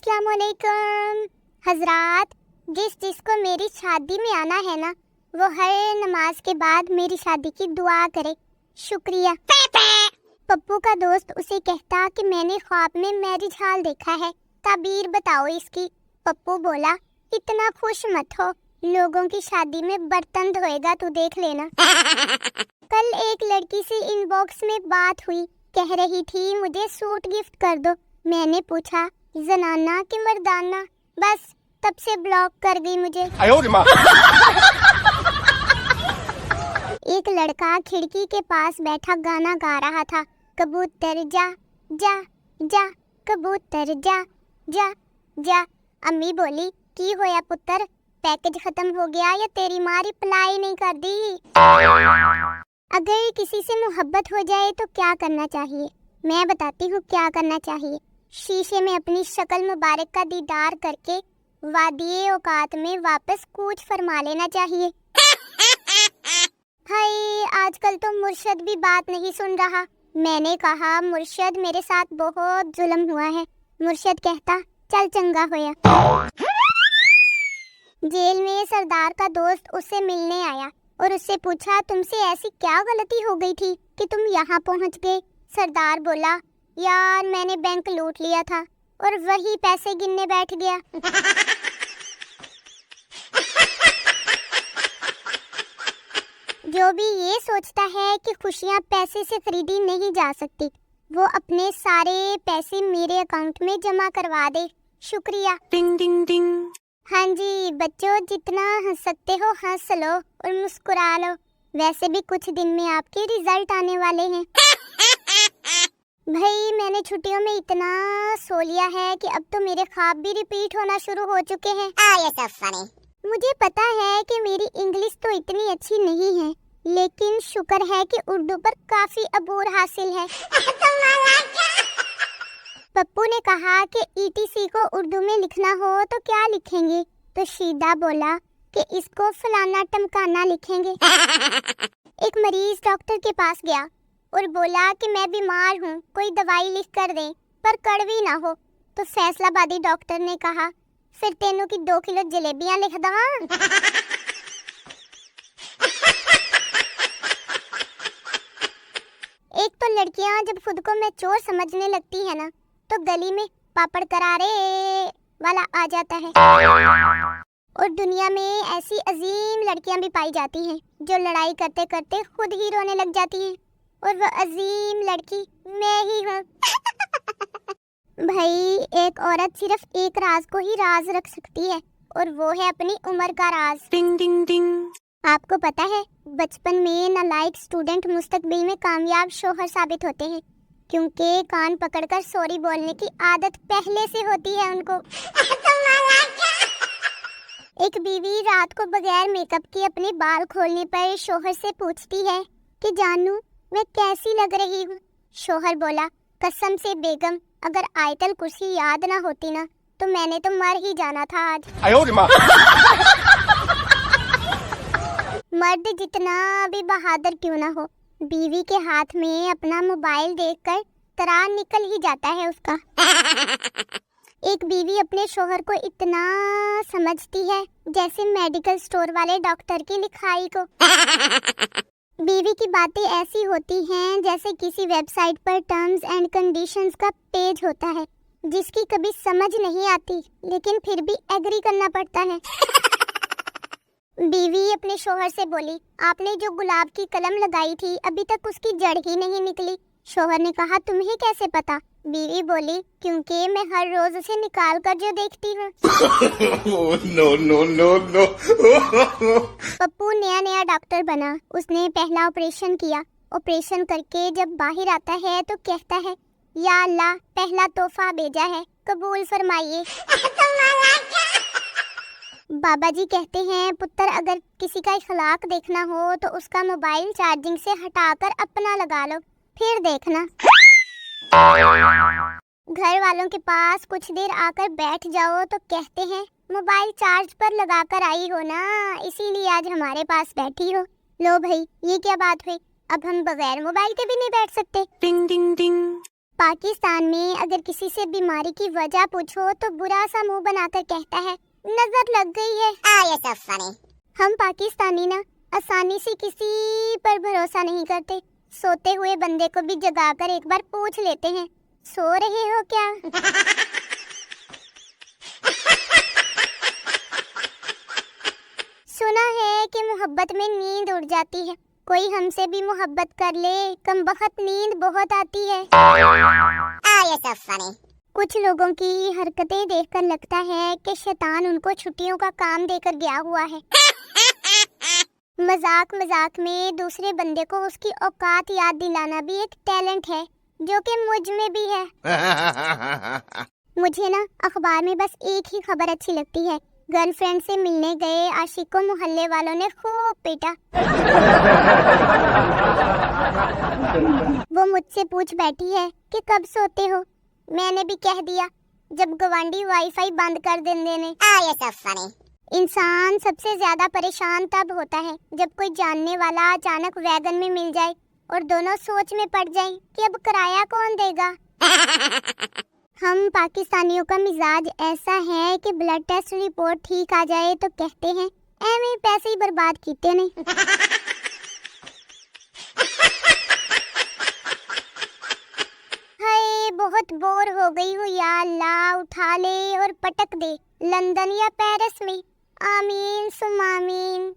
अस्सलाम वालेकुम हजरात। जिसको मेरी शादी में आना है ना, वो हर नमाज के बाद मेरी शादी की दुआ करे। शुक्रिया। पप्पू का दोस्त उसे कहता कि मैंने ख्वाब में मैरिज हॉल देखा है, ताबीर बताओ इसकी। पप्पू बोला, इतना खुश मत हो, लोगों की शादी में बर्तन धोएगा, तू देख लेना। कल एक लड़की से इनबॉक्स में बात हुई, कह रही थी मुझे सूट गिफ्ट कर दो। मैंने पूछा जनाना कि मर्दाना, बस तब से ब्लॉक कर गई मुझे। एक लड़का खिड़की के पास बैठा गाना गा रहा था, कबूतर जा जा जा कबूतर जा जा जा। अम्मी बोली, की होया पुत्र, पैकेज खत्म हो गया या तेरी माँ रिप्लाई नहीं कर दी? अगर किसी से मोहब्बत हो जाए तो क्या करना चाहिए? मैं बताती हूँ क्या करना चाहिए। शीशे में अपनी शक्ल मुबारक का दीदार करके वादिये औकात में वापस कूच फरमा लेना चाहिए। हाय, आजकल तो मुर्शद भी बात नहीं सुन रहा। मैंने कहा, मुर्शद मेरे साथ बहुत जुल्म हुआ है। मुर्शद कहता, चल चंगा होया। जेल में सरदार का दोस्त उससे मिलने आया और उससे पूछा, तुमसे ऐसी क्या गलती हो गई थी कि तुम यहाँ पहुँच गए? सरदार बोला, यार मैंने बैंक लूट लिया था और वही पैसे गिनने बैठ गया। जो भी ये सोचता है कि खुशियाँ पैसे से खरीदी नहीं जा सकती, वो अपने सारे पैसे मेरे अकाउंट में जमा करवा दे। शुक्रिया। टिंग टिंग टिंग। हाँ जी बच्चों, जितना हंस सकते हो हंस लो और मुस्कुरा लो। वैसे भी कुछ दिन में आपके रिजल्ट आने वाले हैं। भाई मैंने छुट्टियों में इतना सो लिया है कि अब तो मेरे ख्वाब भी रिपीट होना शुरू हो चुके हैं। so funny. मुझे पता है कि मेरी इंग्लिश तो इतनी अच्छी नहीं है, लेकिन शुक्र है कि उर्दू पर काफी अबूर हासिल है। पप्पू ने कहा कि ETC को उर्दू में लिखना हो तो क्या लिखेंगे? तो शीदा बोला कि इसको फलाना टमकाना लिखेंगे। एक मरीज डॉक्टर के पास गया और बोला कि मैं बीमार हूँ, कोई दवाई लिख कर दें पर कड़वी ना हो। तो फैसलाबादी डॉक्टर ने कहा, फिर तेनों की 2 किलो जलेबियाँ लिख दवा। एक तो लड़कियाँ जब खुद को मैच्योर समझने लगती है ना, तो गली में पापड़ करारे वाला आ जाता है। और दुनिया में ऐसी अजीम लड़कियां भी पाई जाती हैं जो लड़ाई करते करते खुद ही रोने लग जाती हैं, और वो अजीम लड़की मैं ही हूँ। भाई एक औरत सिर्फ एक राज को ही राज रख सकती है, और वो है अपनी उम्र का राज। टिंग टिंग टिंग। आपको पता है बचपन में नालायक स्टूडेंट मुस्तकबिल में कामयाब शोहर साबित होते हैं, क्योंकि कान पकड़कर सॉरी बोलने की आदत पहले से होती है उनको। एक बीवी रात को बगैर मेकअप के अपने बाल खोलने पर शोहर से पूछती है कि जानू मैं कैसी लग रही हूँ? शोहर बोला, कसम से बेगम, अगर आयतल कुर्सी याद ना होती ना तो मैंने तो मर ही जाना था आज। मर्द जितना भी बहादुर क्यों ना हो, बीवी के हाथ में अपना मोबाइल देखकर तरार निकल ही जाता है उसका। एक बीवी अपने शोहर को इतना समझती है जैसे मेडिकल स्टोर वाले डॉक्टर की लिखाई को। बीवी की बातें ऐसी होती हैं जैसे किसी वेबसाइट पर टर्म्स एंड कंडीशंस का पेज होता है, जिसकी कभी समझ नहीं आती लेकिन फिर भी एग्री करना पड़ता है। बीवी अपने शोहर से बोली, आपने जो गुलाब की कलम लगाई थी अभी तक उसकी जड़ ही नहीं निकली। शोहर ने कहा, तुम्हें कैसे पता? बीवी बोली, क्योंकि मैं हर रोज उसे निकाल कर जो देखती हूँ। नो। पप्पू नया डॉक्टर बना, उसने पहला ऑपरेशन किया। ऑपरेशन करके जब बाहर आता है तो कहता है, या अल्लाह पहला तोहफा भेजा है, कबूल फरमाइए। बाबा जी कहते हैं, पुत्र अगर किसी का इखलाक देखना हो तो उसका मोबाइल चार्जिंग से हटाकर अपना लगा लो, फिर देखना। घर वालों के पास कुछ देर आकर बैठ जाओ तो कहते हैं, मोबाइल चार्ज पर लगाकर आई हो ना, इसीलिए आज हमारे पास बैठी हो। लो भाई, ये क्या बात हुई? अब हम बगैर मोबाइल के भी नहीं बैठ सकते। टिंग टिंग टिंग। پاکستان میں اگر کسی سے بیماری کی وجہ پوچھو تو برا سا منہ بنا کر کہتا ہے نظر لگ گئی ہے۔ ہم پاکستانی نا آسانی سے کسی پر بھروسہ نہیں کرتے، سوتے ہوئے بندے کو بھی جگا کر ایک بار پوچھ لیتے ہیں سو رہے ہو کیا؟ سنا ہے کہ محبت میں نیند اڑ جاتی ہے، کوئی ہم سے بھی محبت کر لے کم بخت نیند بہت آتی ہے۔ کچھ لوگوں کی حرکتیں دیکھ کر لگتا ہے کہ شیطان ان کو چھٹیوں کا کام دے کر گیا ہوا ہے۔ مذاق مذاق میں دوسرے بندے کو اس کی اوقات یاد دلانا بھی ایک ٹیلنٹ ہے جو کہ مجھ میں بھی ہے۔ مجھے نا اخبار میں بس ایک ہی خبر اچھی لگتی ہے، گرل فرینڈ سے ملنے گئے عاشق کو محلے والوں نے خوب پیٹا۔ وہ مجھ سے پوچھ بیٹھی ہے کہ کب سوتے ہو؟ میں نے بھی کہہ دیا جب گوانڈی وائی فائی بند کر دینے نے۔ انسان سب سے زیادہ پریشان تب ہوتا ہے جب کوئی جاننے والا اچانک ویگن میں مل جائے اور دونوں سوچ میں پڑ جائیں کہ اب کرایہ کون دے گا۔ ہم پاکستانیوں کا مزاج ایسا ہے کہ بلڈ ٹیسٹ رپورٹ ٹھیک آ جائے تو کہتے ہیں ایویں پیسے ہی برباد کیتے نہیں۔ ہائے بہت بور ہو گئی ہوں، یا اللہ اٹھا لے اور پٹک دے، لندن یا پیرس میں، آمین ثم آمین۔